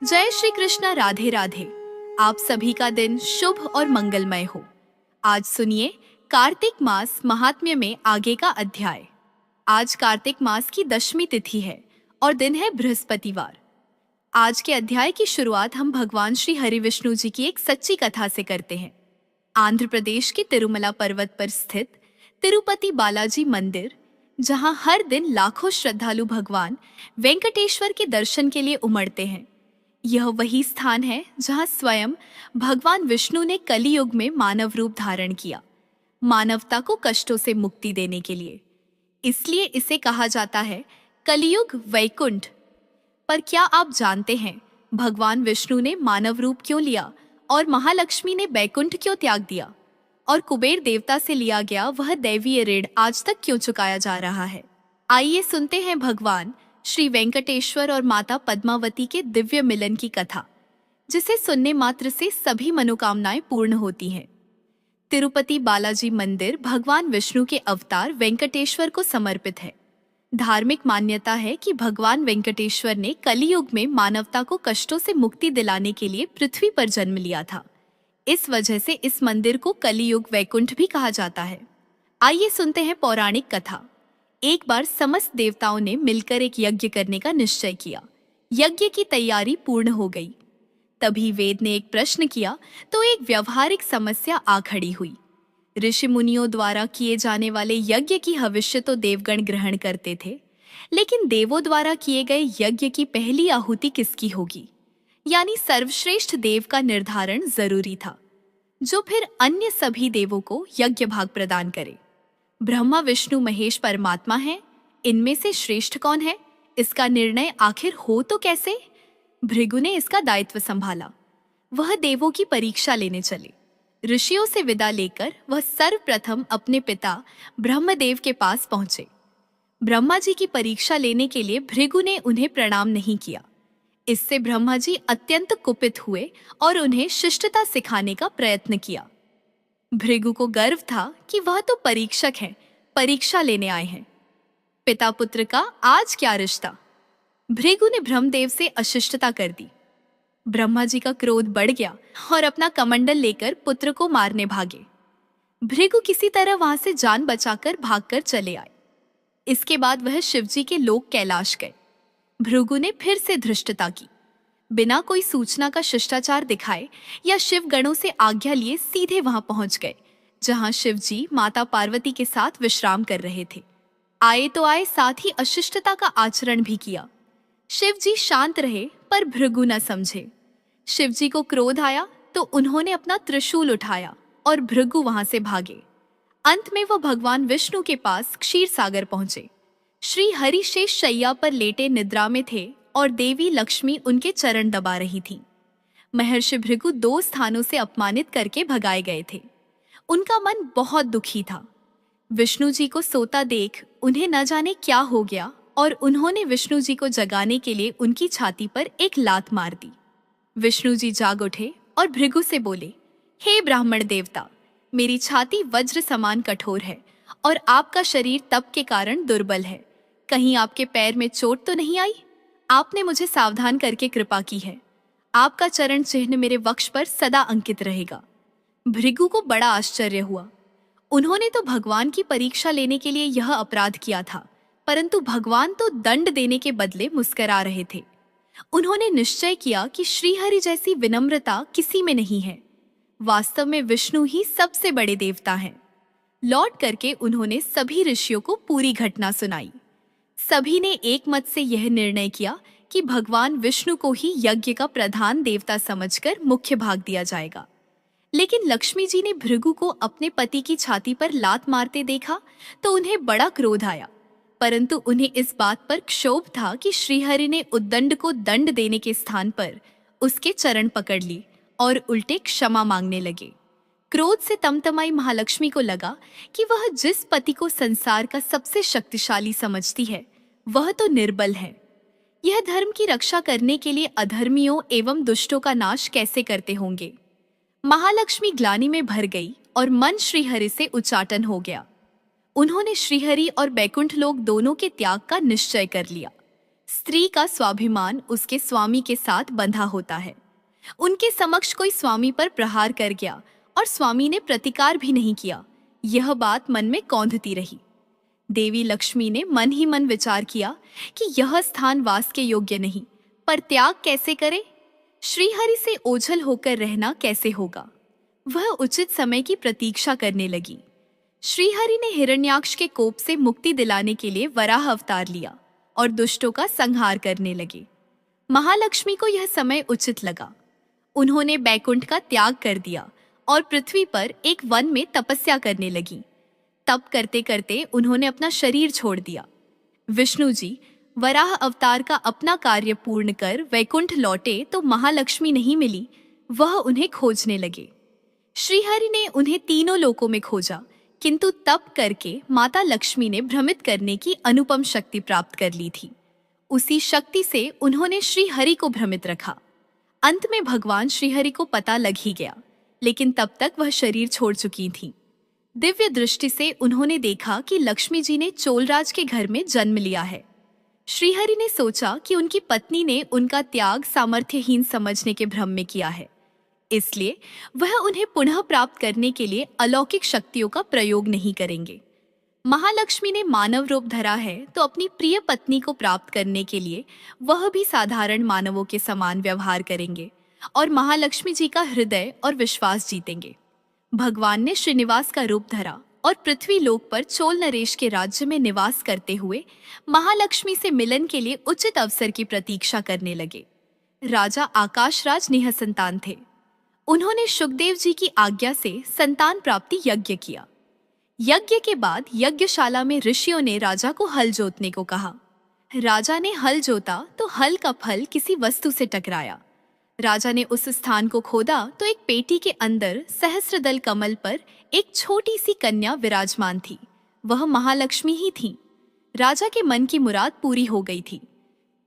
जय श्री कृष्णा। राधे राधे। आप सभी का दिन शुभ और मंगलमय हो। आज सुनिए कार्तिक मास महात्म्य में आगे का अध्याय। आज कार्तिक मास की दशमी तिथि है और दिन है बृहस्पतिवार। आज के अध्याय की शुरुआत हम भगवान श्री हरि विष्णु जी की एक सच्ची कथा से करते हैं। आंध्र प्रदेश के तिरुमला पर्वत पर स्थित तिरुपति बालाजी मंदिर, जहां हर दिन लाखों श्रद्धालु भगवान वेंकटेश्वर के दर्शन के लिए उमड़ते हैं। यह वही स्थान है जहां स्वयं भगवान विष्णु ने कलियुग में मानव रूप धारण किया, मानवता को कष्टों से मुक्ति देने के लिए। इसलिए इसे कहा जाता है कलियुग वैकुंठ। पर क्या आप जानते हैं भगवान विष्णु ने मानव रूप क्यों लिया और महालक्ष्मी ने वैकुंठ क्यों त्याग दिया, और कुबेर देवता से लिया गया वह दैवीय ऋण आज तक क्यों चुकाया जा रहा है? आइए सुनते हैं भगवान श्री वेंकटेश्वर और माता पद्मावती के दिव्य मिलन की कथा, जिसे सुनने मात्र से सभी मनोकामनाएं पूर्ण होती हैं। तिरुपति बालाजी मंदिर भगवान विष्णु के अवतार वेंकटेश्वर को समर्पित है। धार्मिक मान्यता है कि भगवान वेंकटेश्वर ने कलियुग में मानवता को कष्टों से मुक्ति दिलाने के लिए पृथ्वी पर जन्म लिया था। इस वजह से इस मंदिर को कलियुग वैकुंठ भी कहा जाता है। आइए सुनते हैं पौराणिक कथा। एक बार समस्त देवताओं ने मिलकर एक यज्ञ करने का निश्चय किया। यज्ञ की तैयारी पूर्ण हो गई। तभी वेद ने एक प्रश्न किया तो एक व्यवहारिक समस्या आ खड़ी हुई। ऋषि मुनियों द्वारा किए जाने वाले यज्ञ की भविष्य तो देवगण ग्रहण करते थे, लेकिन देवों द्वारा किए गए यज्ञ की पहली आहुति किसकी होगी, यानी सर्वश्रेष्ठ देव का निर्धारण जरूरी था, जो फिर अन्य सभी देवों को यज्ञ भाग प्रदान करे। ब्रह्मा विष्णु महेश परमात्मा हैं, इनमें से श्रेष्ठ कौन है, इसका निर्णय आखिर हो तो कैसे? भृगु ने इसका दायित्व संभाला। वह देवों की परीक्षा लेने चले। ऋषियों से विदा लेकर वह सर्वप्रथम अपने पिता ब्रह्मदेव के पास पहुंचे। ब्रह्मा जी की परीक्षा लेने के लिए भृगु ने उन्हें प्रणाम नहीं किया। इससे ब्रह्मा जी अत्यंत कुपित हुए और उन्हें शिष्टता सिखाने का प्रयत्न किया। भृगु को गर्व था कि वह तो परीक्षक हैं, परीक्षा लेने आए हैं। पिता पुत्र का आज क्या रिश्ता? भृगु ने ब्रह्मदेव से अशिष्टता कर दी। ब्रह्मा जी का क्रोध बढ़ गया और अपना कमंडल लेकर पुत्र को मारने भागे। भृगु किसी तरह वहां से जान बचाकर भागकर चले आए। इसके बाद वह शिवजी के लोक कैलाश गए। भृगु ने फिर से धृष्टता की। बिना कोई सूचना का शिष्टाचार दिखाए या शिव गणों से आज्ञा लिए सीधे वहां पहुंच गए, जहां शिवजी माता पार्वती के साथ विश्राम कर रहे थे। आए तो आए, साथ ही अशिष्टता का आचरण भी किया। शिवजी शांत रहे पर भृगु न समझे। शिवजी को क्रोध आया तो उन्होंने अपना त्रिशूल उठाया और भृगु वहां से भागे। अंत में वह भगवान विष्णु के पास क्षीर सागर पहुंचे। श्री हरि शेष शैया पर लेटे निद्रा में थे और देवी लक्ष्मी उनके चरण दबा रही थीं। महर्षि भृगु 2 स्थानों से अपमानित करके भगाए गए थे। उनका मन बहुत दुखी था। विष्णु जी को सोता देख उन्हें न जाने क्या हो गया और उन्होंने विष्णु जी को जगाने के लिए उनकी छाती पर एक लात मार दी। विष्णु जी जाग उठे और भृगु से बोले, हे ब्राह्मण देवता, मेरी छाती वज्र समान कठोर है और आपका शरीर तप के कारण दुर्बल है। कहीं आपके पैर में चोट तो नहीं आई? आपने मुझे सावधान करके कृपा की है। आपका चरण चिन्ह मेरे वक्ष पर सदा अंकित रहेगा। भृगु को बड़ा आश्चर्य हुआ। उन्होंने तो भगवान की परीक्षा लेने के लिए यह अपराध किया था, परंतु भगवान तो दंड देने के बदले मुस्कुरा रहे थे। उन्होंने निश्चय किया कि श्रीहरि जैसी विनम्रता किसी में नहीं है। वास्तव में विष्णु ही सबसे बड़े देवता हैं। लौट करके उन्होंने सभी ऋषियों को पूरी घटना सुनाई। सभी ने एक मत से यह निर्णय किया कि भगवान विष्णु को ही यज्ञ का प्रधान देवता समझकर मुख्य भाग दिया जाएगा। लेकिन लक्ष्मी जी ने भृगु को अपने पति की छाती पर लात मारते देखा तो उन्हें बड़ा क्रोध आया, परंतु उन्हें इस बात पर क्षोभ था कि श्रीहरि ने उद्दंड को दंड देने के स्थान पर उसके चरण पकड़ ली और उल्टे क्षमा मांगने लगे। क्रोध से तमतमाई महालक्ष्मी को लगा कि वह जिस पति को संसार का सबसे शक्तिशाली समझती है वह तो निर्बल है। यह धर्म की रक्षा करने के लिए अधर्मियों एवं दुष्टों का नाश कैसे करते होंगे? महालक्ष्मी ग्लानि में भर गई और मन श्रीहरि से उच्चाटन हो गया। उन्होंने श्रीहरि और बैकुंठ लोक दोनों के त्याग का निश्चय कर लिया। स्त्री का स्वाभिमान उसके स्वामी के साथ बंधा होता है। उनके समक्ष कोई स्वामी पर प्रहार कर गया और स्वामी ने प्रतिकार भी नहीं किया। यह बात मन में कौंधती रही। देवी लक्ष्मी ने मन ही मन विचार किया कि यह स्थान वास के योग्य नहीं, पर त्याग कैसे करे? श्रीहरि से ओझल होकर रहना कैसे होगा? वह उचित समय की प्रतीक्षा करने लगी। श्रीहरि ने हिरण्याक्ष के कोप से मुक्ति दिलाने के लिए वराह अवतार लिया और दुष्टों का संहार करने लगे। महालक्ष्मी को यह समय उचित लगा। उन्होंने बैकुंठ का त्याग कर दिया और पृथ्वी पर एक वन में तपस्या करने लगी। तप करते करते उन्होंने अपना शरीर छोड़ दिया। विष्णु जी वराह अवतार का अपना कार्य पूर्ण कर वैकुंठ लौटे तो महालक्ष्मी नहीं मिली। वह उन्हें खोजने लगे। श्रीहरि ने उन्हें तीनों लोकों में खोजा, किंतु तप करके माता लक्ष्मी ने भ्रमित करने की अनुपम शक्ति प्राप्त कर ली थी। उसी शक्ति से उन्होंने श्रीहरि को भ्रमित रखा। अंत में भगवान श्रीहरि को पता लग ही गया, लेकिन तब तक वह शरीर छोड़ चुकी थीं। दिव्य दृष्टि से उन्होंने देखा कि लक्ष्मी जी ने चोलराज के घर में जन्म लिया है। श्रीहरि ने सोचा कि उनकी पत्नी ने उनका त्याग सामर्थ्यहीन समझने के भ्रम में किया है, इसलिए वह उन्हें पुनः प्राप्त करने के लिए अलौकिक शक्तियों का प्रयोग नहीं करेंगे। महालक्ष्मी ने मानव रूप धरा है तो अपनी प्रिय पत्नी को प्राप्त करने के लिए वह भी साधारण मानवों के समान व्यवहार करेंगे और महालक्ष्मी जी का हृदय और विश्वास जीतेंगे। भगवान ने श्रीनिवास का रूप धरा और पृथ्वी लोक पर चोल नरेश के राज्य में निवास करते हुए महालक्ष्मी से मिलन के लिए उचित अवसर की प्रतीक्षा करने लगे। राजा आकाशराज निःसंतान थे। उन्होंने शुकदेव जी की आज्ञा से संतान प्राप्ति यज्ञ किया। यज्ञ के बाद यज्ञशाला में ऋषियों ने राजा को हल जोतने को कहा। राजा ने हल जोता तो हल का फल किसी वस्तु से टकराया। राजा ने उस स्थान को खोदा तो एक पेटी के अंदर सहस्त्रदल कमल पर एक छोटी सी कन्या विराजमान थी। वह महालक्ष्मी ही थी। राजा के मन की मुराद पूरी हो गई थी।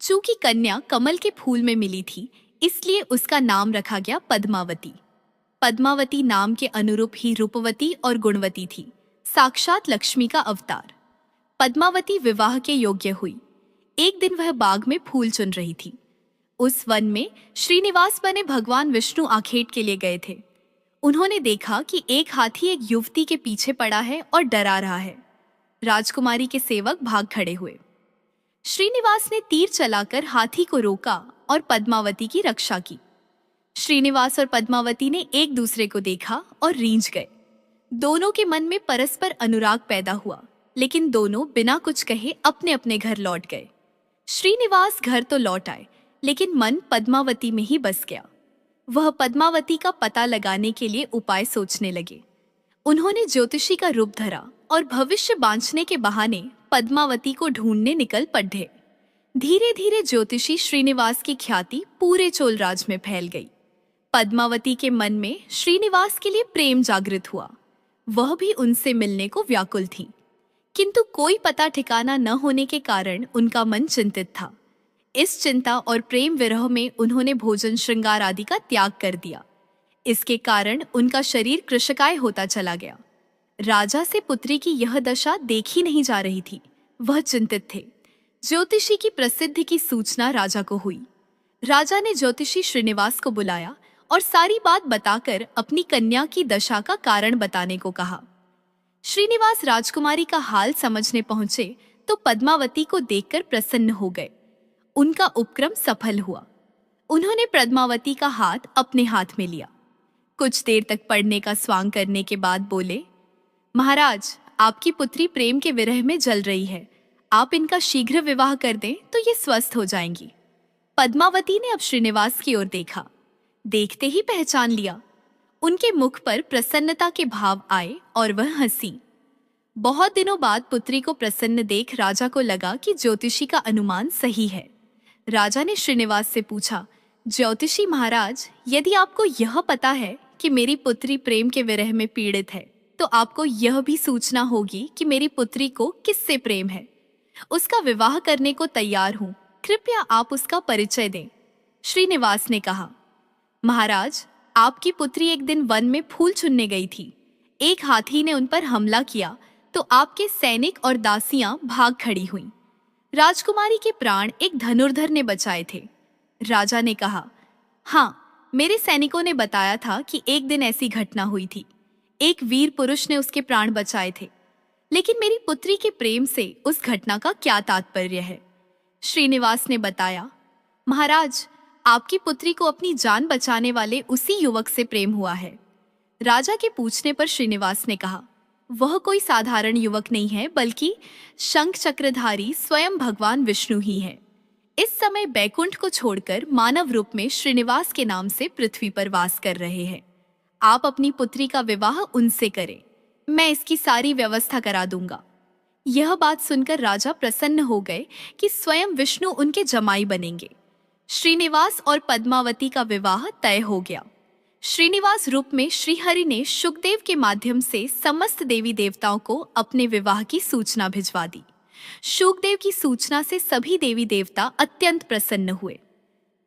चूंकि कन्या कमल के फूल में मिली थी, इसलिए उसका नाम रखा गया पद्मावती। पद्मावती नाम के अनुरूप ही रूपवती और गुणवती थी, साक्षात लक्ष्मी का अवतार। पद्मावती विवाह के योग्य हुई। एक दिन वह बाग में फूल चुन रही थी। उस वन में श्रीनिवास बने भगवान विष्णु आखेट के लिए गए थे। उन्होंने देखा कि एक हाथी एक युवती के पीछे पड़ा है और डरा रहा है। राजकुमारी के सेवक भाग खड़े हुए। श्रीनिवास ने तीर चलाकर हाथी को रोका और पद्मावती की रक्षा की। श्रीनिवास और पद्मावती ने एक दूसरे को देखा और रींझ गए। दोनों के मन में परस्पर अनुराग पैदा हुआ, लेकिन दोनों बिना कुछ कहे अपने अपने घर लौट गए। श्रीनिवास घर तो लौट आए, लेकिन मन पद्मावती में ही बस गया। वह पद्मावती का पता लगाने के लिए उपाय सोचने लगे। उन्होंने ज्योतिषी का रूप धरा और भविष्य बांचने के बहाने पद्मावती को ढूंढने निकल पड़े। धीरे धीरे ज्योतिषी श्रीनिवास की ख्याति पूरे चोलराज में फैल गई। पद्मावती के मन में श्रीनिवास के लिए प्रेम जागृत हुआ। वह भी उनसे मिलने को व्याकुल थी, किंतु कोई पता ठिकाना न होने के कारण उनका मन चिंतित था। इस चिंता और प्रेम विरह में उन्होंने भोजन श्रृंगार आदि का त्याग कर दिया। इसके कारण उनका शरीर कृशकाय होता चला गया। राजा से पुत्री की यह दशा देखी नहीं जा रही थी। वह चिंतित थे। ज्योतिषी की प्रसिद्धि की सूचना राजा को हुई। राजा ने ज्योतिषी श्रीनिवास को बुलाया और सारी बात बताकर अपनी कन्या की दशा का कारण बताने को कहा। श्रीनिवास राजकुमारी का हाल समझने पहुंचे तो पद्मावती को देखकर प्रसन्न हो गए। उनका उपक्रम सफल हुआ। उन्होंने पद्मावती का हाथ अपने हाथ में लिया। कुछ देर तक पढ़ने का स्वांग करने के बाद बोले, महाराज, आपकी पुत्री प्रेम के विरह में जल रही है। आप इनका शीघ्र विवाह कर दें तो ये स्वस्थ हो जाएंगी। पद्मावती ने अब श्रीनिवास की ओर देखा। देखते ही पहचान लिया। उनके मुख पर प्रसन्नता के भाव आए और वह हंसी। बहुत दिनों बाद पुत्री को प्रसन्न देख राजा को लगा कि ज्योतिषी का अनुमान सही है। राजा ने श्रीनिवास से पूछा, ज्योतिषी महाराज, यदि आपको यह पता है कि मेरी पुत्री प्रेम के विरह में पीड़ित है, तो आपको यह भी सूचना होगी कि मेरी पुत्री को किससे प्रेम है। उसका विवाह करने को तैयार हूं। कृपया आप उसका परिचय दें। श्रीनिवास ने कहा, महाराज, आपकी पुत्री एक दिन वन में फूल चुनने गई थी। एक हाथी ने उन पर हमला किया तो आपके सैनिक और दासियां भाग खड़ी हुईं। राजकुमारी के प्राण एक धनुर्धर ने बचाए थे। राजा ने कहा, हाँ, मेरे सैनिकों ने बताया था कि एक दिन ऐसी घटना हुई थी। एक वीर पुरुष ने उसके प्राण बचाए थे। लेकिन मेरी पुत्री के प्रेम से उस घटना का क्या तात्पर्य है? श्रीनिवास ने बताया, महाराज, आपकी पुत्री को अपनी जान बचाने वाले उसी युवक से प्रेम हुआ है। राजा के पूछने पर श्रीनिवास ने कहा, वह कोई साधारण युवक नहीं है, बल्कि शंख चक्रधारी स्वयं भगवान विष्णु ही है। इस समय बैकुंठ को छोड़कर मानव रूप में श्रीनिवास के नाम से पृथ्वी पर वास कर रहे हैं। आप अपनी पुत्री का विवाह उनसे करें, मैं इसकी सारी व्यवस्था करा दूंगा। यह बात सुनकर राजा प्रसन्न हो गए कि स्वयं विष्णु उनके जमाई बनेंगे। श्रीनिवास और पद्मावती का विवाह तय हो गया। श्रीनिवास रूप में श्रीहरि ने शुकदेव के माध्यम से समस्त देवी देवताओं को अपने विवाह की सूचना भिजवा दी। शुकदेव की सूचना से सभी देवी देवता अत्यंत प्रसन्न हुए।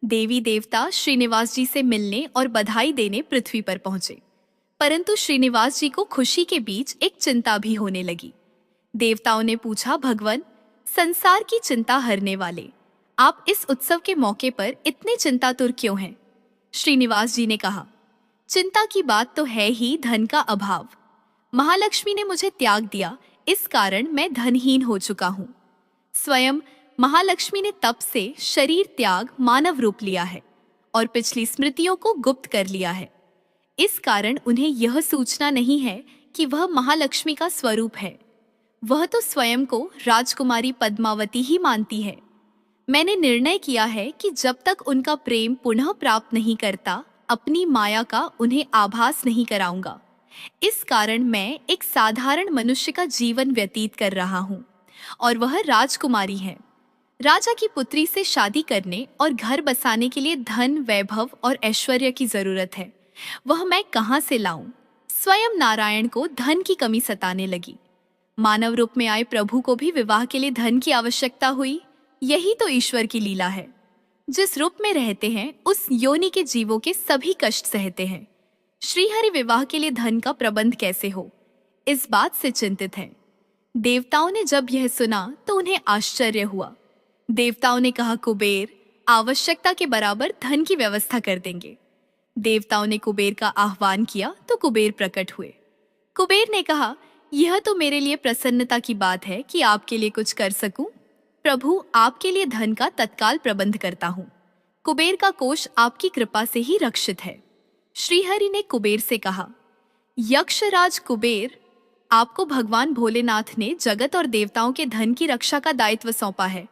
देवी देवता श्रीनिवास जी से मिलने और बधाई देने पृथ्वी पर पहुंचे, परंतु श्रीनिवास जी को खुशी के बीच एक चिंता भी होने लगी। देवताओं ने पूछा, भगवान, संसार की चिंता हरने वाले, आप इस उत्सव के मौके पर इतने चिंतातुर क्यों हैं? श्रीनिवास जी ने कहा, चिंता की बात तो है ही धन का अभाव। महालक्ष्मी ने मुझे त्याग दिया, इस कारण मैं धनहीन हो चुका हूँ। स्वयं महालक्ष्मी ने तप से शरीर त्याग मानव रूप लिया है और पिछली स्मृतियों को गुप्त कर लिया है। इस कारण उन्हें यह सूचना नहीं है कि वह महालक्ष्मी का स्वरूप है। वह तो स्वयं को राजकुमारी पद्मावती ही मानती है। मैंने निर्णय किया है कि जब तक उनका प्रेम पुनः प्राप्त नहीं करता, अपनी माया का उन्हें आभास नहीं कराऊंगा। इस कारण मैं एक साधारण मनुष्य का जीवन व्यतीत कर रहा हूँ और वह राजकुमारी है। राजा की पुत्री से शादी करने और घर बसाने के लिए धन, वैभव और ऐश्वर्य की जरूरत है। वह मैं कहाँ से लाऊं? स्वयं नारायण को धन की कमी सताने लगी। मानव रूप में आए प्रभु को भी विवाह के लिए धन की आवश्यकता हुई। यही तो ईश्वर की लीला है। जिस रूप में रहते हैं उस योनि के जीवों के सभी कष्ट सहते हैं। श्रीहरि विवाह के लिए धन का प्रबंध कैसे हो, इस बात से चिंतित हैं। देवताओं ने जब यह सुना तो उन्हें आश्चर्य हुआ। देवताओं ने कहा, कुबेर आवश्यकता के बराबर धन की व्यवस्था कर देंगे। देवताओं ने कुबेर का आह्वान किया तो कुबेर प्रकट हुए। कुबेर ने कहा, यह तो मेरे लिए प्रसन्नता की बात है कि आपके लिए कुछ कर सकूं। प्रभु, आपके लिए धन का तत्काल प्रबंध करता हूँ। कुबेर का कोष आपकी कृपा से ही रक्षित है। श्रीहरि ने कुबेर से कहा, यक्षराज कुबेर, आपको भगवान भोलेनाथ ने जगत और देवताओं के धन की रक्षा का दायित्व सौंपा है।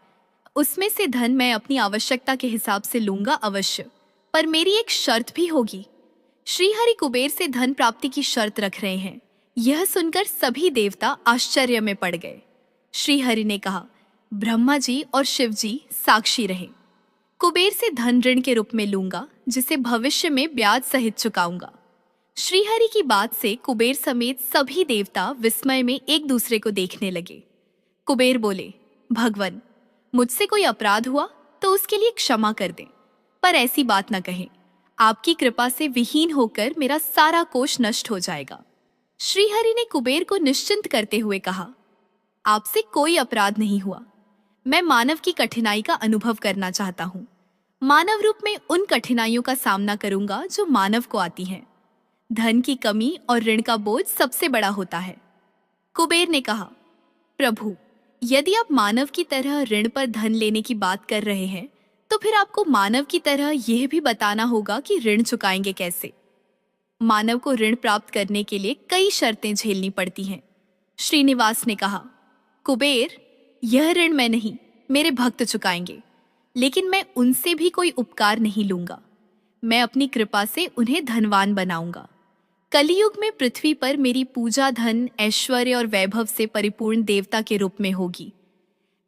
उसमें से धन मैं अपनी आवश्यकता के हिसाब से लूंगा अवश्य, पर मेरी एक शर्त भी होगी। श्रीहरि कुबेर से धन प्राप्ति की शर्त रख रहे हैं। यह सुनकर सभी देवता आश्चर्य में पड़ गए। श्रीहरि ने कहा, ब्रह्मा जी और शिव जी साक्षी रहे। कुबेर से धन ऋण के रूप में लूंगा, जिसे भविष्य में ब्याज सहित चुकाऊंगा। श्रीहरि की बात से कुबेर समेत सभी देवता विस्मय में एक दूसरे को देखने लगे। कुबेर बोले, भगवान, मुझसे कोई अपराध हुआ तो उसके लिए क्षमा कर दें, पर ऐसी बात न कहें। आपकी कृपा से विहीन होकर मेरा सारा कोष नष्ट हो जाएगा। श्रीहरि ने कुबेर को निश्चिंत करते हुए कहा, आपसे कोई अपराध नहीं हुआ। मैं मानव की कठिनाई का अनुभव करना चाहता हूँ। मानव रूप में उन कठिनाइयों का सामना करूंगा जो मानव को आती हैं। धन की कमी और ऋण का बोझ सबसे बड़ा होता है। कुबेर ने कहा, प्रभु, यदि आप मानव की तरह ऋण पर धन लेने की बात कर रहे हैं, तो फिर आपको मानव की तरह यह भी बताना होगा कि ऋण चुकाएंगे कैसे। मानव को ऋण प्राप्त करने के लिए कई शर्तें झेलनी पड़ती हैं। श्रीनिवास ने कहा, कुबेर, यह ऋण मैं नहीं, मेरे भक्त चुकाएंगे, लेकिन मैं उनसे भी कोई उपकार नहीं लूंगा। मैं अपनी कृपा से उन्हें धनवान बनाऊंगा। कलियुग में पृथ्वी पर मेरी पूजा धन, ऐश्वर्य और वैभव से परिपूर्ण देवता के रूप में होगी।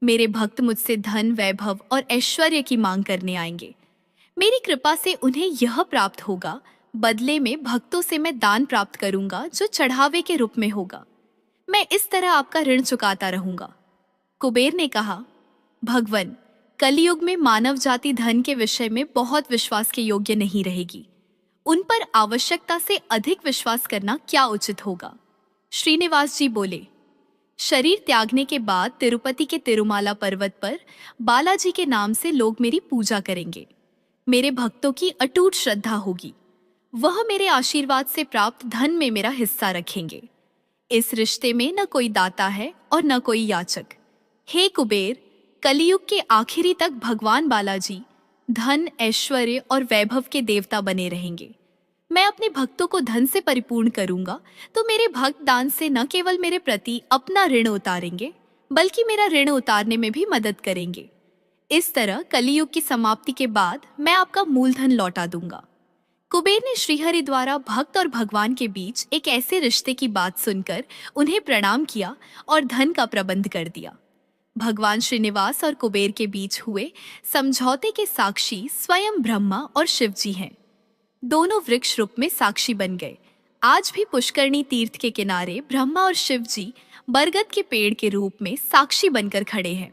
मेरे भक्त मुझसे धन, वैभव और ऐश्वर्य की मांग करने आएंगे। मेरी कृपा से उन्हें यह प्राप्त होगा, बदले में भक्तों से मैं दान प्राप्त करूंगा जो चढ़ावे के रूप में होगा। मैं इस तरह आपका ऋण चुकाता रहूंगा। कुबेर ने कहा, भगवान, कलियुग में मानव जाति धन के विषय में बहुत विश्वास के योग्य नहीं रहेगी। उन पर आवश्यकता से अधिक विश्वास करना क्या उचित होगा? श्रीनिवास जी बोले, शरीर त्यागने के बाद तिरुपति के तिरुमाला पर्वत पर बालाजी के नाम से लोग मेरी पूजा करेंगे। मेरे भक्तों की अटूट श्रद्धा होगी। वह मेरे आशीर्वाद से प्राप्त धन में मेरा हिस्सा रखेंगे। इस रिश्ते में न कोई दाता है और न कोई याचक। हे कुबेर, कलयुग के आखिरी तक भगवान बालाजी धन, ऐश्वर्य और वैभव के देवता बने रहेंगे। मैं अपने भक्तों को धन से परिपूर्ण करूंगा तो मेरे भक्त दान से न केवल मेरे प्रति अपना ऋण उतारेंगे बल्कि मेरा ऋण उतारने में भी मदद करेंगे। इस तरह कलियुग की समाप्ति के बाद मैं आपका मूलधन लौटा दूंगा। कुबेर ने श्रीहरि द्वारा भक्त और भगवान के बीच एक ऐसे रिश्ते की बात सुनकर उन्हें प्रणाम किया और धन का प्रबंध कर दिया। भगवान श्रीनिवास और कुबेर के बीच हुए समझौते के साक्षी स्वयं ब्रह्मा और शिव जी हैं। दोनों वृक्ष रूप में साक्षी बन गए। आज भी पुष्करणी तीर्थ के किनारे ब्रह्मा और शिव जी बरगद के पेड़ के रूप में साक्षी बनकर खड़े हैं।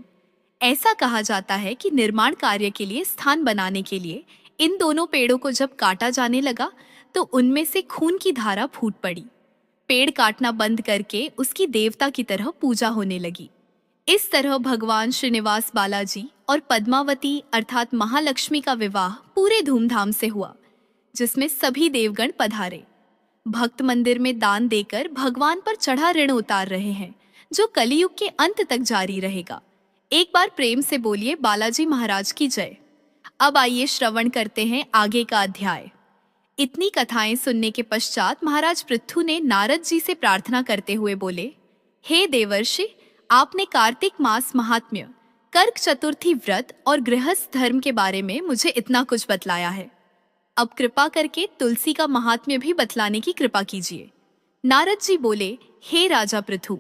ऐसा कहा जाता है कि निर्माण कार्य के लिए स्थान बनाने के लिए इन दोनों पेड़ों को जब काटा जाने लगा तो उनमें से खून की धारा फूट पड़ी। पेड़ काटना बंद करके उसकी देवता की तरह पूजा होने लगी। इस तरह भगवान श्रीनिवास बालाजी और पद्मावती अर्थात महालक्ष्मी का विवाह पूरे धूमधाम से हुआ, जिसमें सभी देवगण पधारे। भक्त मंदिर में दान देकर भगवान पर चढ़ा ऋण उतार रहे हैं, जो कलियुग के अंत तक जारी रहेगा। एक बार प्रेम से बोलिए बालाजी महाराज की जय। अब आइए श्रवण करते हैं आगे का अध्याय। इतनी कथाएं सुनने के पश्चात महाराज पृथु ने नारद जी से प्रार्थना करते हुए बोले, हे देवर्षि, आपने कार्तिक मास महात्म्य, कर्क चतुर्थी व्रत और गृहस्थ धर्म के बारे में मुझे इतना कुछ बतलाया है। अब कृपा करके तुलसी का महात्म्य भी बतलाने की कृपा कीजिए। नारद जी बोले, हे राजा पृथु,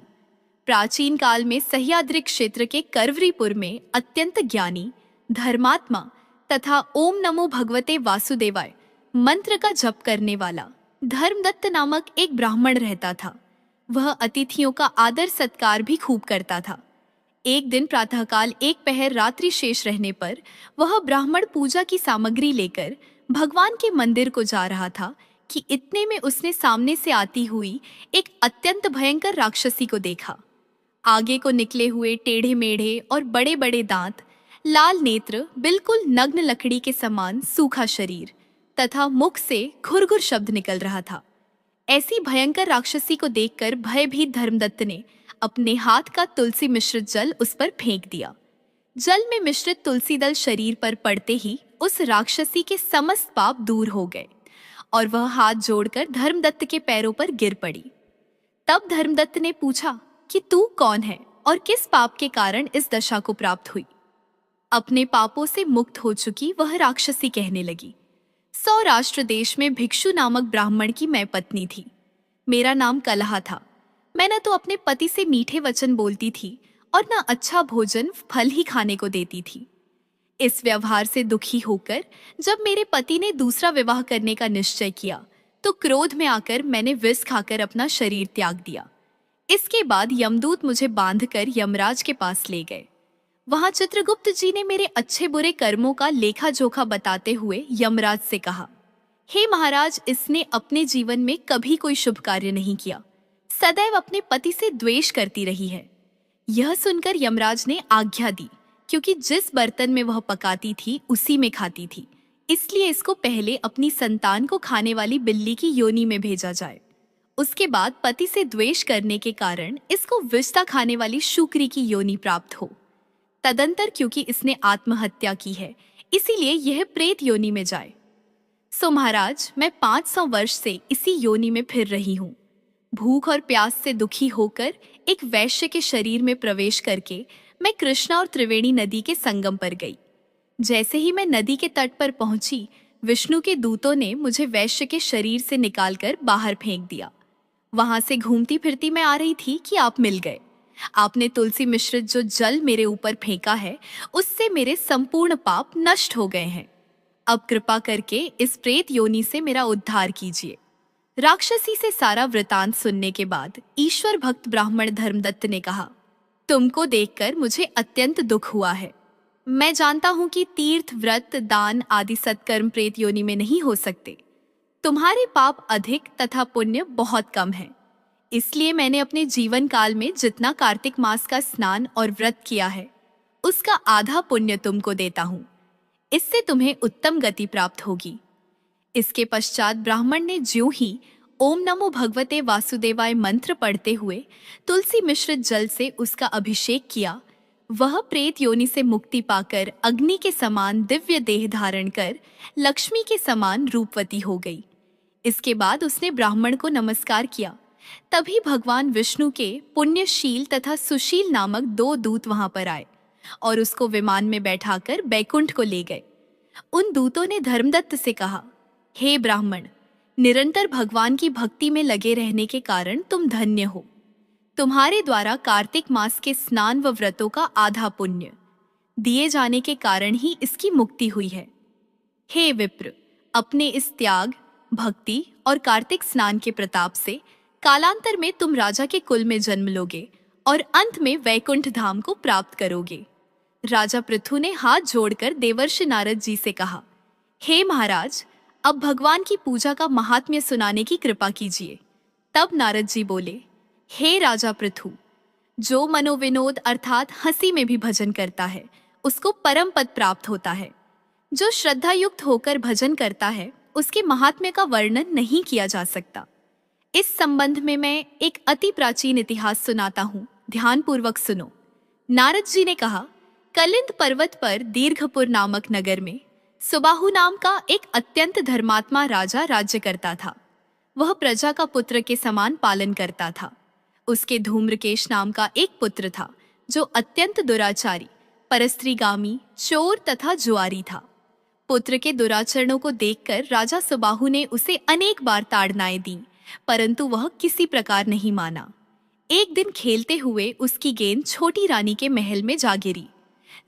प्राचीन काल में सह्याद्रि क्षेत्र के करवरीपुर में अत्यंत ज्ञानी, धर्मात्मा तथा ओम नमो भगवते वासुदेवाय मंत्र का जप करने वाला धर्मदत्त नामक एक ब्राह्मण रहता था। वह अतिथियों का आदर सत्कार भी खूब करता था। एक दिन प्रातःकाल एक पहर रात्रि शेष रहने पर वह ब्राह्मण पूजा की सामग्री लेकर भगवान के मंदिर को जा रहा था कि इतने में उसने सामने से आती हुई एक अत्यंत भयंकर राक्षसी को देखा। आगे को निकले हुए टेढ़े मेढ़े और बड़े बड़े दांत, लाल नेत्र, बिल्कुल नग्न लकड़ी के समान सूखा शरीर तथा मुख से घुरघुर शब्द निकल रहा था। ऐसी भयंकर राक्षसी को देखकर भयभीत धर्मदत्त ने अपने हाथ का तुलसी मिश्रित जल उस पर फेंक दिया। जल में मिश्रित तुलसी दल शरीर पर पड़ते ही उस राक्षसी के समस्त पाप दूर हो गए और वह हाथ जोड़कर धर्मदत्त के पैरों पर गिर पड़ी। तब धर्मदत्त ने पूछा कि तू कौन है और किस पाप के कारण इस दशा को प्राप्त हुई। अपने पापों से मुक्त हो चुकी वह राक्षसी कहने लगी, सौराष्ट्र देश में भिक्षु नामक ब्राह्मण की मैं पत्नी थी। मेरा नाम कलहा था। मैं न तो अपने पति से मीठे वचन बोलती थी और न अच्छा भोजन फल ही खाने को देती थी। इस व्यवहार से दुखी होकर जब मेरे पति ने दूसरा विवाह करने का निश्चय किया तो क्रोध में आकर मैंने विष खाकर अपना शरीर त्याग दिया। इसके बाद यमदूत मुझे बांधकर यमराज के पास ले गए। वहां चित्रगुप्त जी ने मेरे अच्छे बुरे कर्मों का लेखा जोखा बताते हुए यमराज से कहा, हे महाराज, इसने अपने जीवन में कभी कोई शुभ कार्य नहीं किया, सदैव अपने पति से द्वेष करती रही है। यह सुनकर यमराज ने आज्ञा दी, क्योंकि जिस बर्तन में वह पकाती थी उसी में खाती थी, इसलिए इसको पहले अपनी संतान को खाने वाली बिल्ली की योनि में भेजा जाए। उसके बाद पति से द्वेष करने के कारण इसको विषता खाने वाली शूकरी की योनि प्राप्त हो। तदंतर क्योंकि इसने आत्महत्या की है, इसीलिए यह प्रेत योनि में जाए। सो महाराज, मैं 500 वर्ष से इसी योनि में फिर रही हूँ। भूख और प्यास से दुखी होकर एक वैश्य के शरीर में प्रवेश करके मैं कृष्णा और त्रिवेणी नदी के संगम पर गई। जैसे ही मैं नदी के तट पर पहुंची, विष्णु के दूतों ने मुझे वैश्य के शरीर से निकालकर बाहर फेंक दिया। वहां से घूमती फिरती मैं आ रही थी कि आप मिल गए। आपने तुलसी मिश्रित जो जल मेरे ऊपर फेंका है, उससे मेरे संपूर्ण पाप नष्ट हो गए हैं। अब कृपा करके इस प्रेत योनि से मेरा उद्धार कीजिए। राक्षसी से सारा वृतांत सुनने के बाद ईश्वर भक्त ब्राह्मण धर्मदत्त ने कहा, तुमको देखकर मुझे अत्यंत दुख हुआ है। मैं जानता हूं कि तीर्थ, व्रत, दान आदि सत्कर्म प्रेत योनि में नहीं हो सकते। तुम्हारे पाप अधिक तथा पुण्य बहुत कम है। इसलिए मैंने अपने जीवन काल में जितना कार्तिक मास का स्नान और व्रत किया है, उसका आधा पुण्य तुमको देता हूँ। इससे तुम्हें उत्तम गति प्राप्त होगी। इसके पश्चात ब्राह्मण ने ज्यों ही ओम नमो भगवते वासुदेवाय मंत्र पढ़ते हुए तुलसी मिश्रित जल से उसका अभिषेक किया, वह प्रेत योनि से मुक्ति पाकर अग्नि के समान दिव्य देह धारण कर लक्ष्मी के समान रूपवती हो गई। इसके बाद उसने ब्राह्मण को नमस्कार किया। तभी भगवान विष्णु के पुण्यशील तथा सुशील नामक 2 दूत वहां पर आए और उसको विमान में बैठाकर बैकुंठ को ले गए। उन दूतों ने धर्मदत्त से कहा, हे ब्राह्मण, निरंतर भगवान की भक्ति में लगे रहने के कारण तुम धन्य हो। तुम्हारे द्वारा कार्तिक मास के स्नान व व्रतों का आधा पुण्य दिए जाने के कारण ही इसकी मुक्ति हुई है। हे विप्र, अपने इस त्याग, भक्ति और कार्तिक स्नान के प्रताप से कालांतर में तुम राजा के कुल में जन्म लोगे और अंत में वैकुंठ धाम को प्राप्त करोगे। राजा पृथु ने हाथ जोड़कर देवर्षि नारद जी से कहा, हे महाराज, अब भगवान की पूजा का महात्म्य सुनाने की कृपा कीजिए। तब नारद जी बोले, हे राजा पृथु, जो मनोविनोद अर्थात हंसी में भी भजन करता है उसको परम पद प्राप्त होता है। जो श्रद्धा युक्त होकर भजन करता है उसके महात्म्य का वर्णन नहीं किया जा सकता। इस संबंध में मैं एक अति प्राचीन इतिहास सुनाता हूँ, ध्यानपूर्वक सुनो। नारद जी ने कहा, कलिंद पर्वत पर दीर्घपुर नामक नगर में सुबाहु नाम का एक अत्यंत धर्मात्मा राजा राज्य करता था। वह प्रजा का पुत्र के समान पालन करता था। उसके धूम्रकेश नाम का एक पुत्र था जो अत्यंत दुराचारी, परस्त्रीगामी, चोर तथा जुआरी था। पुत्र के दुराचरणों को देखकर राजा सुबाहु ने उसे अनेक बार ताड़नाएं दी, परंतु वह किसी प्रकार नहीं माना। एक दिन खेलते हुए उसकी गेंद छोटी रानी के महल में जा गिरी।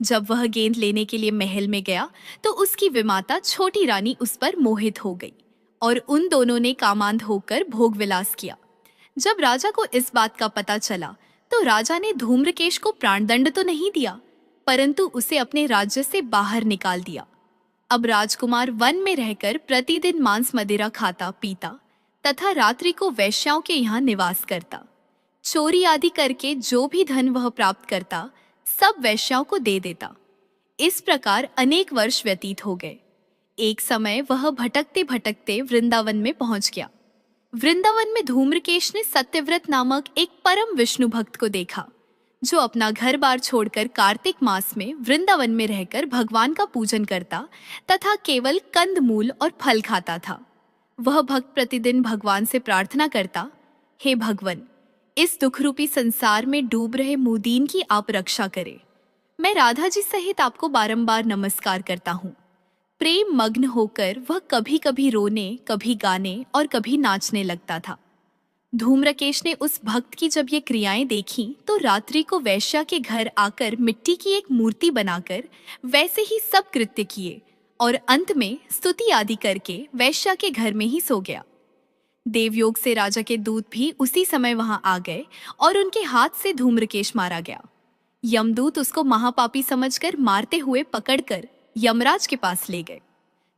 जब वह गेंद लेने के लिए महल में गया तो उसकी विमाता छोटी रानी उस पर मोहित हो गई और उन दोनों ने कामांध होकर भोग विलास किया। जब राजा को इस बात का पता चला तो राजा ने धूम्रकेश को प्राणदंड तो नहीं दिया, परंतु उसे अपने राज्य से बाहर निकाल दिया। अब राजकुमार वन में रहकर प्रतिदिन मांस मदिरा खाता पीता तथा रात्रि को वैश्याओं के यहाँ निवास करता। चोरी आदि करके जो भी धन वह प्राप्त करता सब वैश्याओं को दे देता। इस प्रकार अनेक वर्ष व्यतीत हो गए। एक समय वह भटकते भटकते वृंदावन में पहुंच गया। वृंदावन में धूम्रकेश ने सत्यव्रत नामक एक परम विष्णु भक्त को देखा जो अपना घर बार छोड़कर कार्तिक मास में वृंदावन में रहकर भगवान का पूजन करता तथा केवल कंदमूल और फल खाता था। वह भक्त प्रतिदिन भगवान से प्रार्थना करता, हे भगवान, इस दुखरूपी संसार में डूब रहे मुदीन की आप रक्षा करें। मैं राधा जी सहित आपको बारंबार नमस्कार करता हूँ। प्रेम मग्न होकर वह कभी कभी रोने, कभी गाने और कभी नाचने लगता था। धूम्रकेश ने उस भक्त की जब ये क्रियाएं देखी तो रात्रि को वैश्या के घर आकर मिट्टी की एक मूर्ति बनाकर वैसे ही सब कृत्य किए और अंत में स्तुति आदि करके वैश्या के घर में ही सो गया। देवयोग से राजा के दूत भी उसी समय वहां आ गए और उनके हाथ से धूम्रकेश मारा गया। यमदूत उसको महापापी समझकर मारते हुए पकड़कर यमराज के पास ले गए।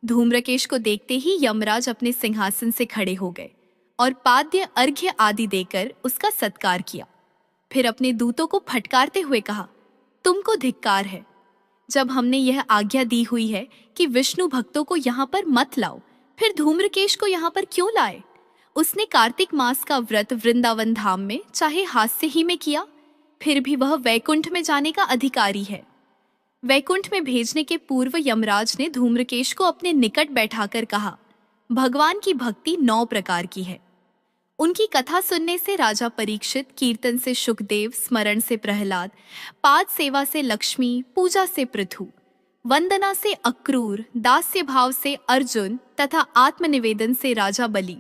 धूम्रकेश को देखते ही यमराज अपने सिंहासन से खड़े हो गए और पाद्य, अर्घ्य आदि देकर उसका सत्कार किया। फिर अपने दूतों को फटकारते हुए कहा, तुमको धिक्कार है। जब हमने यह आज्ञा दी हुई है कि विष्णु भक्तों को यहाँ पर मत लाओ, फिर धूम्रकेश को यहाँ पर क्यों लाए? उसने कार्तिक मास का व्रत वृंदावन धाम में चाहे हास्य ही में किया, फिर भी वह वैकुंठ में जाने का अधिकारी है। वैकुंठ में भेजने के पूर्व यमराज ने धूम्रकेश को अपने निकट बैठाकर कहा, भगवान की भक्ति 9 प्रकार की है। उनकी कथा सुनने से राजा परीक्षित, कीर्तन से शुकदेव, स्मरण से प्रहलाद, पाद सेवा से लक्ष्मी, पूजा से पृथु, वंदना से अक्रूर, दास्य भाव से अर्जुन तथा आत्मनिवेदन से राजा बलि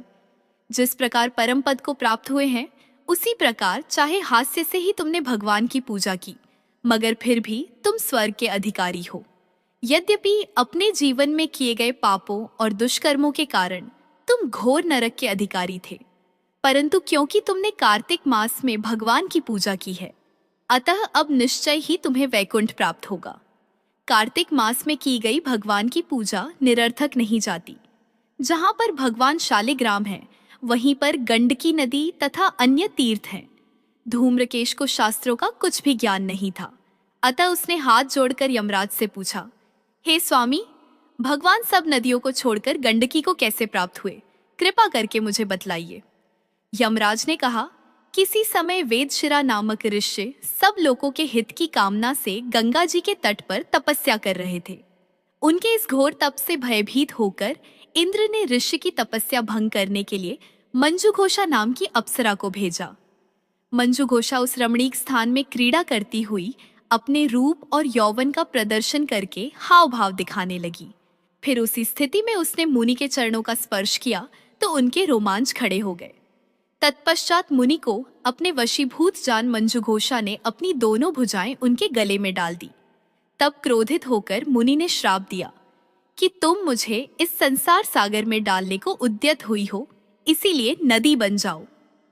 जिस प्रकार परम पद को प्राप्त हुए हैं, उसी प्रकार चाहे हास्य से ही तुमने भगवान की पूजा की, मगर फिर भी तुम स्वर्ग के अधिकारी हो। यद्यपि अपने जीवन में किए गए पापों और दुष्कर्मों के कारण तुम घोर नरक के अधिकारी थे, परंतु क्योंकि तुमने कार्तिक मास में भगवान की पूजा की है, अतः अब निश्चय ही तुम्हें वैकुंठ प्राप्त होगा। कार्तिक मास में की गई भगवान की पूजा निरर्थक नहीं जाती। जहाँ पर भगवान शालिग्राम है वहीं पर गंडकी नदी तथा अन्य तीर्थ हैं। धूम्रकेश को शास्त्रों का कुछ भी ज्ञान नहीं था, अतः उसने हाथ जोड़कर यमराज से पूछा, हे स्वामी, भगवान सब नदियों को छोड़कर गंडकी को कैसे प्राप्त हुए? कृपा करके मुझे बतलाइए। यमराज ने कहा, किसी समय वेदशिरा नामक ऋषि सब लोगों के हित की कामना से गंगा जी के तट पर तपस्या कर रहे थे। उनके इस घोर तप से भयभीत होकर इंद्र ने ऋषि की तपस्या भंग करने के लिए मंजुघोषा नाम की अप्सरा को भेजा। मंजुघोषा उस रमणीक स्थान में क्रीड़ा करती हुई अपने रूप और यौवन का प्रदर्शन करके हाव भाव दिखाने लगी। फिर उसी स्थिति में उसने मुनि के चरणों का स्पर्श किया तो उनके रोमांच खड़े हो गए। तत्पश्चात मुनि को अपने वशीभूत जान मंजुघोषा ने अपनी दोनों भुजाएं उनके गले में डाल दी। तब क्रोधित होकर मुनि ने श्राप दिया कि तुम मुझे इस संसार सागर में डालने को उद्यत हुई हो, इसीलिए नदी बन जाओ।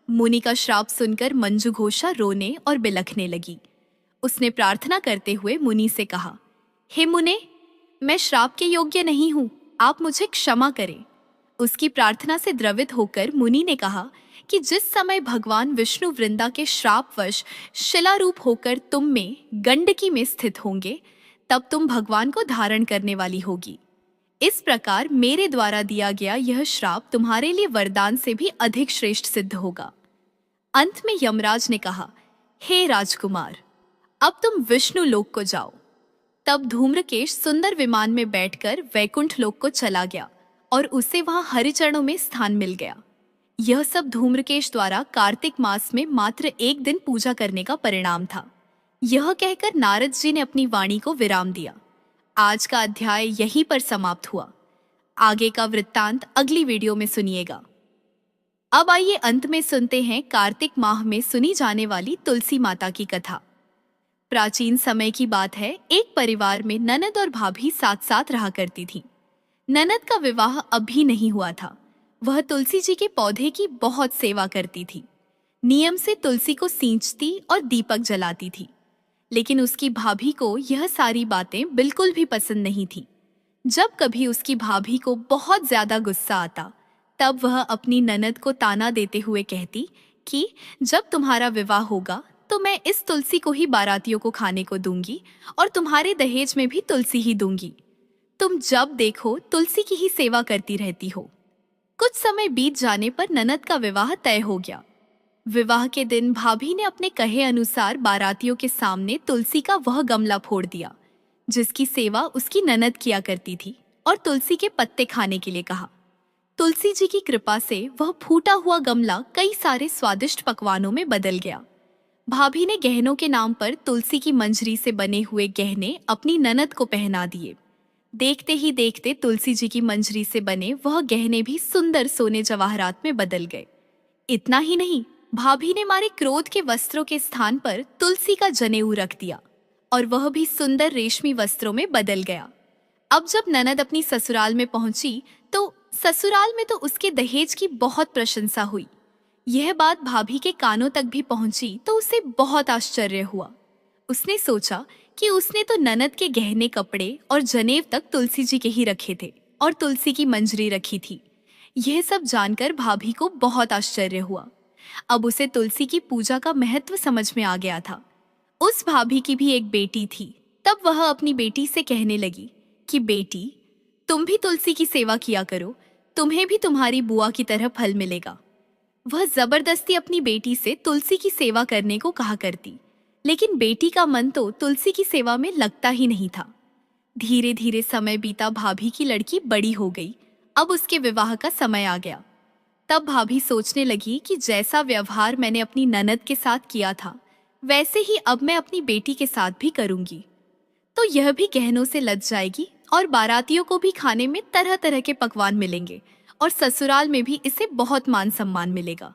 मुनि का श्राप सुनकर मंजुघोषा रोने और बिलखने लगी। उसने प्रार्थना करते हुए मुनि से कहा, हे मुने, मैं श्राप के योग्य नहीं हूँ, आप मुझे क्षमा करें। उसकी प्रार्थना से द्रवित होकर मुनि ने कहा कि जिस समय भगवान विष्णु वृंदा के श्रापवश शिलारूप होकर तुम में गंडकी में स्थित होंगे, तब तुम भगवान को धारण करने वाली होगी। इस प्रकार मेरे द्वारा दिया गया यह श्राप तुम्हारे लिए वरदान से भी अधिक श्रेष्ठ सिद्ध होगा। अंत में यमराज ने कहा, हे राजकुमार, अब तुम विष्णु लोक को जाओ। तब धूम्रकेश सुंदर विमान में बैठकर वैकुंठ लोक को चला गया और उसे वहां हरिचरणों में स्थान मिल गया। यह सब धूम्रकेश द्वारा कार्तिक मास में मात्र एक दिन पूजा करने का परिणाम था। यह कहकर नारद जी ने अपनी वाणी को विराम दिया। आज का अध्याय यहीं पर समाप्त हुआ। आगे का वृत्तांत अगली वीडियो में सुनिएगा। अब आइए अंत में सुनते हैं कार्तिक माह में सुनी जाने वाली तुलसी माता की कथा। प्राचीन समय की बात है, एक परिवार में ननद और भाभी साथ साथ रहा करती थी। ननद का विवाह अभी नहीं हुआ था। वह तुलसी जी के पौधे की बहुत सेवा करती थी। नियम से तुलसी को सींचती और दीपक जलाती थी। लेकिन उसकी भाभी को यह सारी बातें बिल्कुल भी पसंद नहीं थी। जब कभी उसकी भाभी को बहुत ज्यादा गुस्सा आता, तब वह अपनी ननद को ताना देते हुए कहती कि जब तुम्हारा विवाह होगा तो मैं इस तुलसी को ही बारातियों को खाने को दूंगी और तुम्हारे दहेज में भी तुलसी ही दूंगी। तुम जब देखो तुलसी की ही सेवा करती रहती हो। कुछ समय बीत जाने पर ननद का विवाह तय हो गया। विवाह के दिन भाभी ने अपने कहे अनुसार बारातियों के सामने तुलसी का वह गमला फोड़ दिया जिसकी सेवा उसकी ननद किया करती थी, और तुलसी के पत्ते खाने के लिए कहा। तुलसी जी की कृपा से वह फूटा हुआ गमला कई सारे स्वादिष्ट पकवानों में बदल गया। भाभी ने गहनों के नाम पर तुलसी की मंजरी से बने हुए गहने अपनी ननद को पहना दिए। देखते ही देखते तुलसी जी की मंजरी से बने वह गहने भी सुंदर सोने जवाहरात में बदल गए। इतना ही नहीं, भाभी ने मारे क्रोध के वस्त्रों के स्थान पर तुलसी का जनेऊ रख दिया और वह भी सुंदर रेशमी वस्त्रों में बदल गया। अब जब ननद अपनी ससुराल में पहुंची तो ससुराल में तो उसके दहेज की बहुत प्रशंसा हुई। यह बात भाभी के कानों तक भी पहुंची तो उसे बहुत आश्चर्य हुआ। उसने सोचा कि उसने तो ननद के गहने कपड़े और जनेव तक तुलसी जी के ही रखे थे और तुलसी की मंजरी रखी थी। यह सब जानकर भाभी को बहुत आश्चर्य हुआ। अब उसे तुलसी की पूजा का महत्व समझ में आ गया था। उस भाभी की भी एक बेटी थी। तब वह अपनी बेटी से कहने लगी कि बेटी, तुम भी तुलसी की सेवा किया करो, तुम्हें भी तुम्हारी बुआ की तरह फल मिलेगा। वह जबरदस्ती अपनी बेटी से तुलसी की सेवा करने को कहा करती, लेकिन बेटी का मन तो तुलसी की सेवा में लगता ही नहीं था। धीरे धीरे समय बीता, भाभी की लड़की बड़ी हो गई। अब उसके विवाह का समय आ गया। तब भाभी सोचने लगी कि जैसा व्यवहार मैंने अपनी ननद के साथ किया था, वैसे ही अब मैं अपनी बेटी के साथ भी करूंगी। तो यह भी गहनों से लद जाएगी और बारातियों को भी खाने में तरह तरह के पकवान मिलेंगे और ससुराल में भी इसे बहुत मान सम्मान मिलेगा।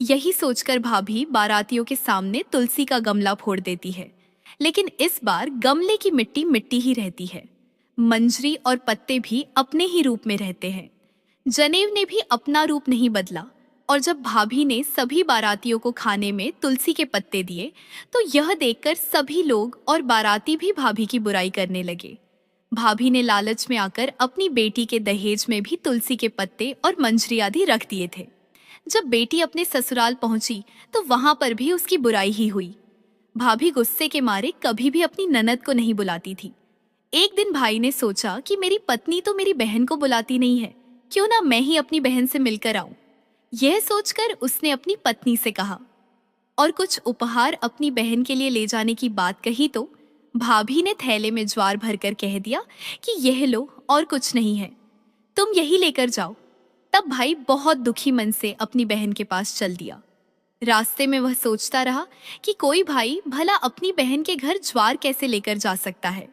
यही सोचकर भाभी बारातियों के सामने तुलसी का गमला फोड़ देती है, लेकिन इस बार गमले की मिट्टी मिट्टी ही रहती है। मंजरी और पत्ते भी अपने ही रूप में रहते हैं। जनेव ने भी अपना रूप नहीं बदला। और जब भाभी ने सभी बारातियों को खाने में तुलसी के पत्ते दिए तो यह देखकर सभी लोग और बाराती भी भाभी की बुराई करने लगे। भाभी ने लालच में आकर अपनी बेटी के दहेज में भी तुलसी के पत्ते और मंजरी आदि रख दिए थे। जब बेटी अपने ससुराल पहुंची तो वहां पर भी उसकी बुराई ही हुई। भाभी गुस्से के मारे कभी भी अपनी ननद को नहीं बुलाती थी। एक दिन भाई ने सोचा कि मेरी पत्नी तो मेरी बहन को बुलाती नहीं है, क्यों ना मैं ही अपनी बहन से मिलकर आऊं। यह सोचकर उसने अपनी पत्नी से कहा और कुछ उपहार अपनी बहन के लिए ले जाने की बात कही तो भाभी ने थैले में ज्वार भरकर कह दिया कि यह लो और कुछ नहीं है, तुम यही लेकर जाओ। तब भाई बहुत दुखी मन से अपनी बहन के पास चल दिया। रास्ते में वह सोचता रहा कि कोई भाई भला अपनी बहन के घर ज्वार कैसे लेकर जा सकता है।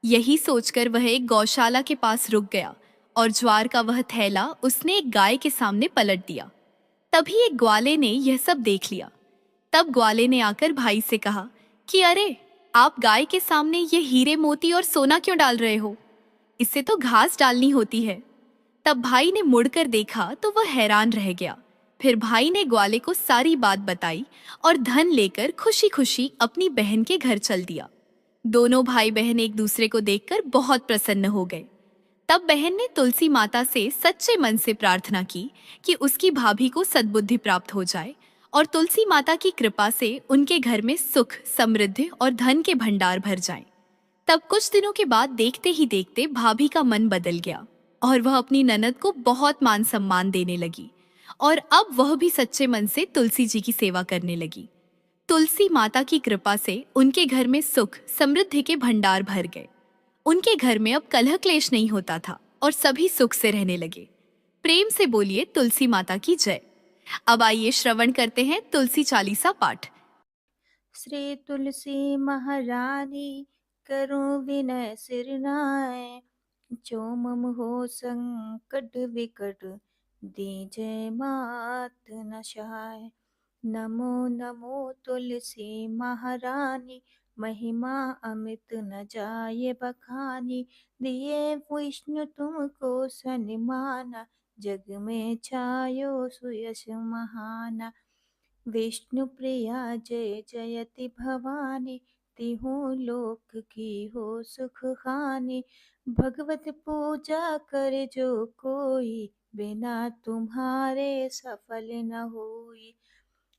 यही सोचकर वह एक गौशाला के पास रुक गया और ज्वार का वह थैला उसने एक गाय के सामने पलट दिया। तभी एक ग्वाले ने यह सब देख लिया। तब ग्वाले ने आकर भाई से कहा कि अरे, आप गाय के सामने ये हीरे मोती और सोना क्यों डाल रहे हो? इससे तो घास डालनी होती है। तब भाई ने मुड़कर देखा तो वह हैरान रह गया। फिर भाई ने ग्वाले को सारी बात बताई और धन लेकर खुशी खुशी अपनी बहन के घर चल दिया। दोनों भाई बहन एक दूसरे को देखकर बहुत प्रसन्न हो गए। तब बहन ने तुलसी माता से सच्चे मन से प्रार्थना की कि उसकी भाभी को सद्बुद्धि प्राप्त हो जाए और तुलसी माता की कृपा से उनके घर में सुख, समृद्धि और धन के भंडार भर जाएं। तब कुछ दिनों के बाद देखते ही देखते भाभी का मन बदल गया और वह अपनी ननद को बहुत मान सम्मान देने लगी और अब वह भी सच्चे मन से तुलसी जी की सेवा करने लगी। तुलसी माता की कृपा से उनके घर में सुख, समृद्धि के भंडार भर गए। उनके घर में अब कलह क्लेश नहीं होता था और सभी सुख से रहने लगे। प्रेम से बोलिए तुलसी माता की जय। अब आइए श्रवण करते हैं तुलसी चालीसा पाठ। श्री तुलसी महारानी करो विनय सिर नाय। जो मम हो संकट विकट दीजय मात न शाय। नमो नमो तुलसी महारानी महिमा अमित न जाय बखानी। दिए विष्णु तुमको सन्माना जग में छायो सुयश महाना। विष्णु प्रिया जय जयति भवानी तिहु लोक की हो सुख हानि। भगवत पूजा करे जो कोई बिना तुम्हारे सफल न होई।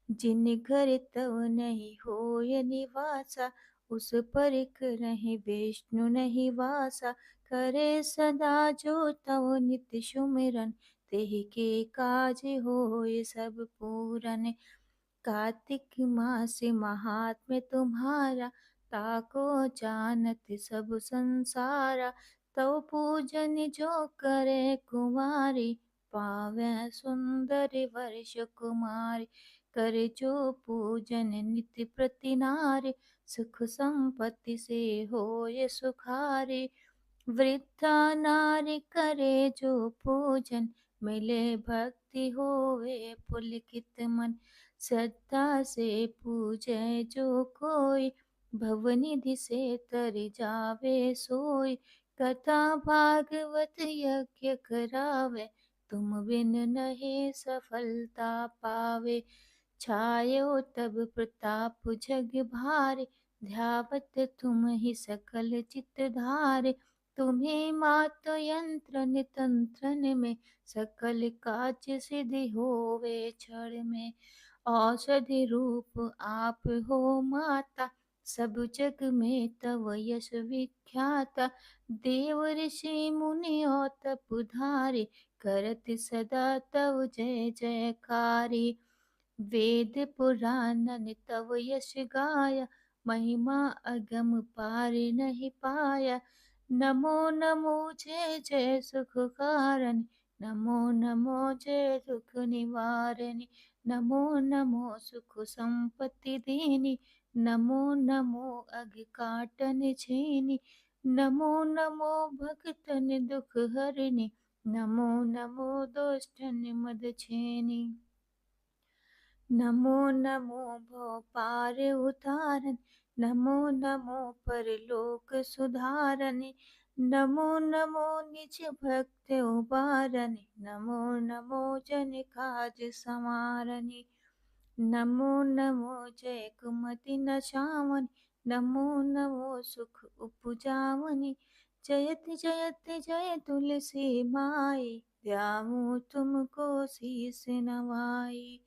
जिन घर तव नहीं होय निवासा उस पर करहि विष्णु नहीं वासा। करे सदा जो तव नित्य सुमिरन तेहि के काज होय सब पूरन। कार्तिक मास महात्म्य तुम्हारा ताको जानत सब संसारा। तव पूजन जो करे कुमारी पावे सुंदर वर्ष कुमारी। करे जो पूजन नित्य प्रति नारी सुख संपत्ति से होय सुखारी। वृद्धा नारी करे जो पूजन मिले भक्ति होवे पुलकित मन। श्रद्धा से पूजे जो कोई भवनिधि से तर जावे सोई। कथा भागवत यज्ञ करावे तुम बिन नहीं सफलता पावे। छायो तब प्रताप जग भारे ध्यावत तुम ही सकल चित धारे। तुम्हें मात यंत्रन तंत्रन में सकल काज सिद्धि होवे क्षण में। औषधि रूप आप हो माता सब जग में तव यश विख्याता। देव ऋषि मुनि और तपधारी करत सदा तव जय जयकारी। वेद पुराणन तव यश गाया महिमा अगम पार नहीं पाया। नमो नमो जय जय सुख कारण नमो नमो जय दुख निवारणी। नमो नमो सुख संपत्ति देनी नमो नमो अग काटन छेनी। नमो नमो भक्तन दुख हरणी नमो नमो दुष्टन मद छेनी। नमो नमो भव पार उतारन नमो नमो परलोक सुधारन। नमो नमो निज भक्त उबारन नमो नमो जन काज समारन। नमो नमो जय कुमति नशावन नमो नमो सुख उपजावनी। जयति जयति जय तुलसी माई ध्याऊं तुमको शीस नवाई।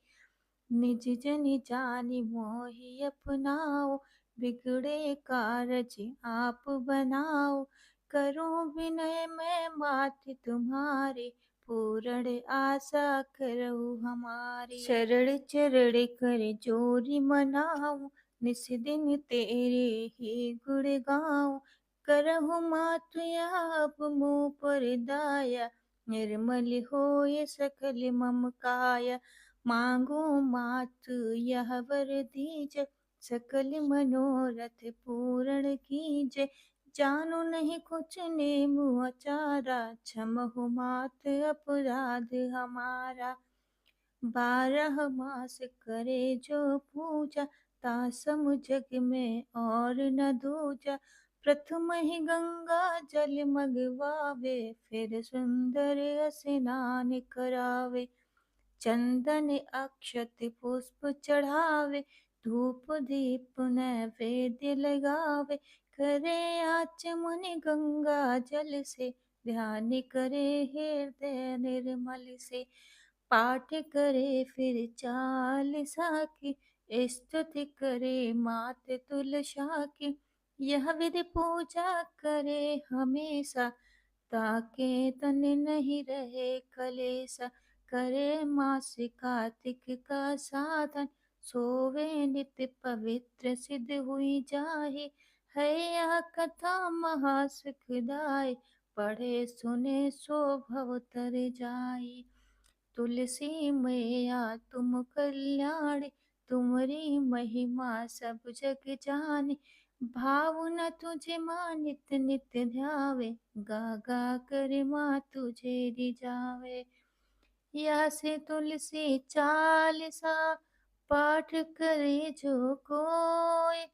निज जन जानि मोहि अपनाओ, बिगड़े कारज आप बनाओ। करूं विनय मैं मात तुम्हारे, पूर्ण आशा करहु हमारी। शरण चरण कर जोरी मनाऊं, निस दिन तेरे ही गुण गाऊं। करहु मात आप मुँह पर दाया, निर्मल होय सकल मम काया। मांगो मात यह वर दीजै, सकल मनोरथ पूर्ण कीजै। जानो नहीं कुछ नेम आचारा, क्षमहु मात अपराध हमारा। 12 मास करे जो पूजा, तासम जग में और न दूजा। प्रथम ही गंगा जल मगवावे, फिर सुंदर स्नान करावे। चंदन अक्षत पुष्प चढ़ावे, धूप दीप नैवेद्य लगावे। करे आचमन गंगा जल से, ध्यान करे हृदय निर्मल से। पाठ करे फिर चालीसा की, स्तुति करे मात तुलसा की। यह विधि पूजा करे हमेशा, ताके तन नहीं रहे कलेसा। करे मास कार्तिक का साधन, सोवे नित्य पवित्र सिद्ध हुई जाहि। है यह कथा महासुखदाय, पढ़े सुने सो भव तर जाई। तुलसी मैया तुम कल्याणी, तुम्हारी महिमा सब जग जाने। भाव न तुझे माँ नित्य नित्य ध्यावे, गा गा कर माँ तुझे रिझावे। या से तुलसी चालीसा, पाठ करे जो कोय।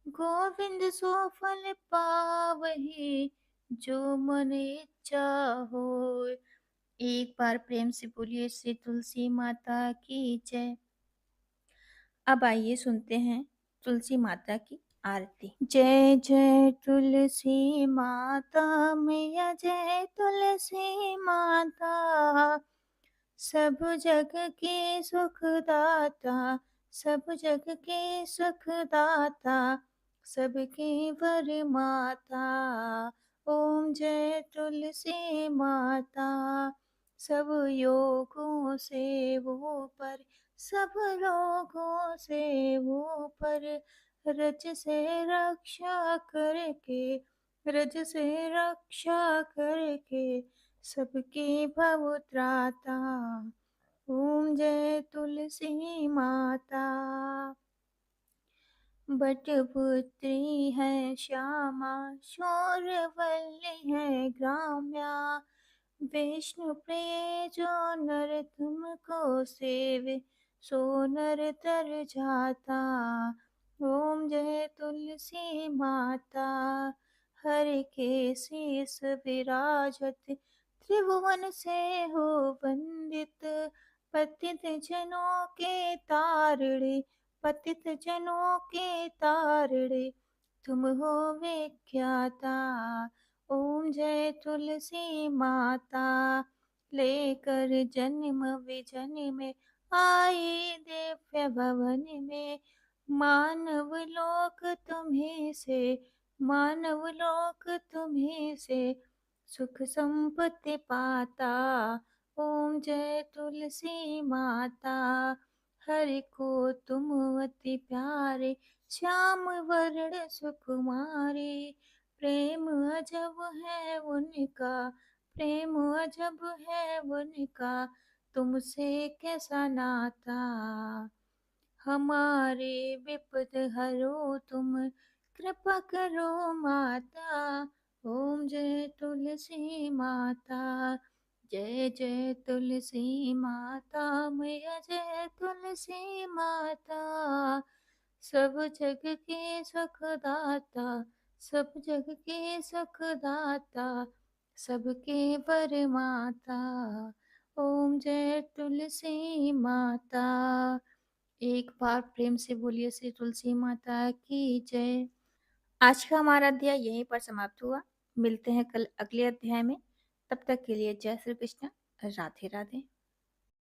गोविंद सो फल पावही, जो मन इच्छा होय। एक बार प्रेम से बोलिए श्री तुलसी माता की जय। अब आइए सुनते हैं तुलसी माता की आरती। जय जय तुलसी माता मैया, जय तुलसी माता। सब जग की सुखदाता, सब जग की सुखदाता, सबकी वर माता। ओम जय तुलसी माता। सब योगों से वो पर, सब रोगों से वो पर। रज से रक्षा करके, रज से रक्षा करके, सबकी भव त्राता। ओम जय तुलसी माता। बटपुत्री है श्यामा, शौर्यवल्ली है ग्राम्या। विष्णु प्रिय जो नर तुमको सेवे, सो नर तर जाता। ओम जय तुलसी माता। हर के शीस विराजत, त्रिभुवन से हो वंदित। पतित जनों के तारणे, पतित जनों के तारणे, तुम हो विख्याता। ओम जय तुलसी माता। लेकर जन्म विजन में, आई दिव्य भवन में। मानव लोक तुम्हीं से, मानव लोक तुम्हीं से, सुख संपत्ति पाता। ओम जय तुलसी माता। हरि को तुम अति प्यारे, श्याम वरण सुकुमारी। प्रेम अजब है उनका, प्रेम अजब है उनका, तुमसे कैसा नाता। हमारे विपद हरो तुम, कृपा करो माता। ओम जय तुलसी माता। जय जय तुलसी माता मैया, जय तुलसी माता। सब जग के सुखदाता, सब जग के सुखदाता, सबके वर माता। ओम जय तुलसी माता। एक बार प्रेम से बोलिए श्री तुलसी माता की जय। आज का हमारा अध्याय यहीं पर समाप्त हुआ। मिलते हैं कल अगले अध्याय में। तब तक के लिए जय श्री कृष्ण, राधे राधे।